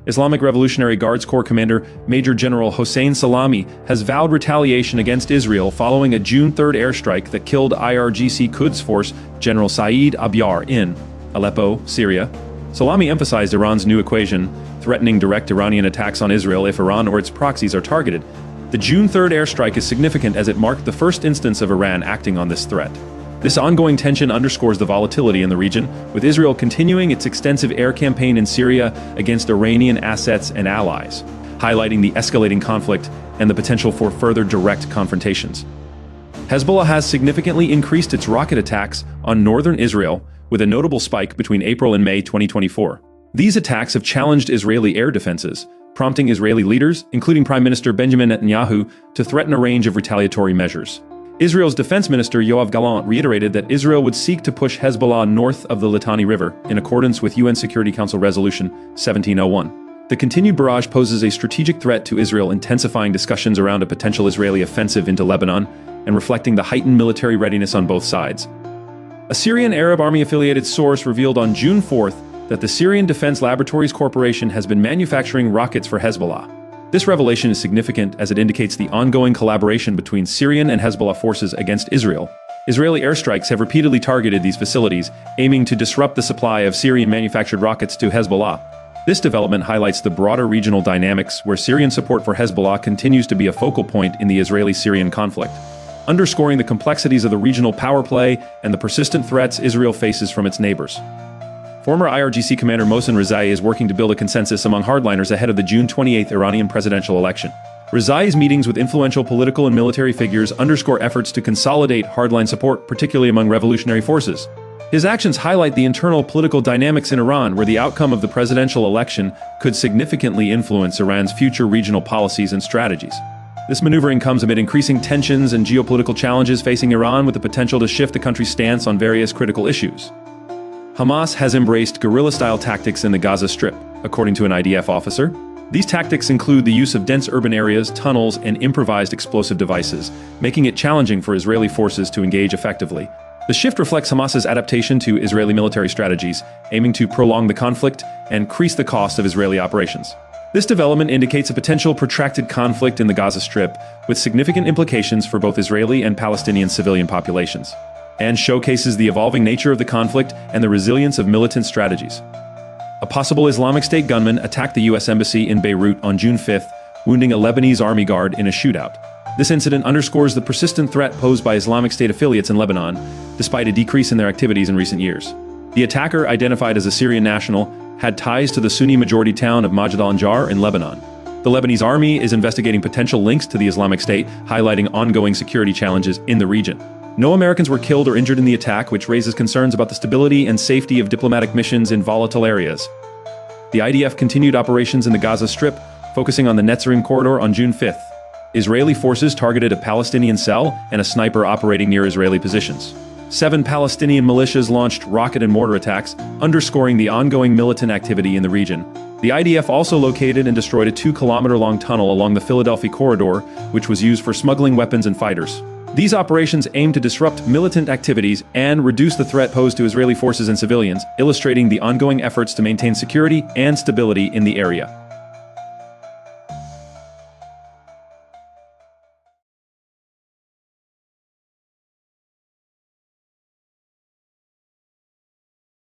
Islamic Revolutionary Guards Corps commander Major General Hossein Salami has vowed retaliation against Israel following a June 3rd airstrike that killed IRGC Quds force General Saeid Abyar in Aleppo, Syria. Salami emphasized Iran's new equation, threatening direct Iranian attacks on Israel if Iran or its proxies are targeted. The June 3rd airstrike is significant as it marked the first instance of Iran acting on this threat. This ongoing tension underscores the volatility in the region, with Israel continuing its extensive air campaign in Syria against Iranian assets and allies, highlighting the escalating conflict and the potential for further direct confrontations. Hezbollah has significantly increased its rocket attacks on northern Israel, with a notable spike between April and May 2024. These attacks have challenged Israeli air defenses, prompting Israeli leaders, including Prime Minister Benjamin Netanyahu, to threaten a range of retaliatory measures. Israel's Defense Minister Yoav Gallant reiterated that Israel would seek to push Hezbollah north of the Litani River, in accordance with UN Security Council Resolution 1701. The continued barrage poses a strategic threat to Israel, intensifying discussions around a potential Israeli offensive into Lebanon and reflecting the heightened military readiness on both sides. A Syrian Arab Army-affiliated source revealed on June 4th that the Syrian Defense Laboratories Corporation has been manufacturing rockets for Hezbollah. This revelation is significant as it indicates the ongoing collaboration between Syrian and Hezbollah forces against Israel. Israeli airstrikes have repeatedly targeted these facilities, aiming to disrupt the supply of Syrian-manufactured rockets to Hezbollah. This development highlights the broader regional dynamics where Syrian support for Hezbollah continues to be a focal point in the Israeli-Syrian conflict, underscoring the complexities of the regional power play and the persistent threats Israel faces from its neighbors. Former IRGC commander Mohsen Rezai is working to build a consensus among hardliners ahead of the June 28th Iranian presidential election. Rezai's meetings with influential political and military figures underscore efforts to consolidate hardline support, particularly among revolutionary forces. His actions highlight the internal political dynamics in Iran, where the outcome of the presidential election could significantly influence Iran's future regional policies and strategies. This maneuvering comes amid increasing tensions and geopolitical challenges facing Iran, with the potential to shift the country's stance on various critical issues. Hamas has embraced guerrilla-style tactics in the Gaza Strip, according to an IDF officer. These tactics include the use of dense urban areas, tunnels, and improvised explosive devices, making it challenging for Israeli forces to engage effectively. The shift reflects Hamas's adaptation to Israeli military strategies, aiming to prolong the conflict and increase the cost of Israeli operations. This development indicates a potential protracted conflict in the Gaza Strip, with significant implications for both Israeli and Palestinian civilian populations, and showcases the evolving nature of the conflict and the resilience of militant strategies. A possible Islamic State gunman attacked the U.S. Embassy in Beirut on June 5th, wounding a Lebanese army guard in a shootout. This incident underscores the persistent threat posed by Islamic State affiliates in Lebanon, despite a decrease in their activities in recent years. The attacker, identified as a Syrian national, had ties to the Sunni-majority town of Majd al-Anjar in Lebanon. The Lebanese army is investigating potential links to the Islamic State, highlighting ongoing security challenges in the region. No Americans were killed or injured in the attack, which raises concerns about the stability and safety of diplomatic missions in volatile areas. The IDF continued operations in the Gaza Strip, focusing on the Netzarim corridor on June 5th. Israeli forces targeted a Palestinian cell and a sniper operating near Israeli positions. 7 Palestinian militias launched rocket and mortar attacks, underscoring the ongoing militant activity in the region. The IDF also located and destroyed a 2-kilometer-long tunnel along the Philadelphia corridor, which was used for smuggling weapons and fighters. These operations aim to disrupt militant activities and reduce the threat posed to Israeli forces and civilians, illustrating the ongoing efforts to maintain security and stability in the area.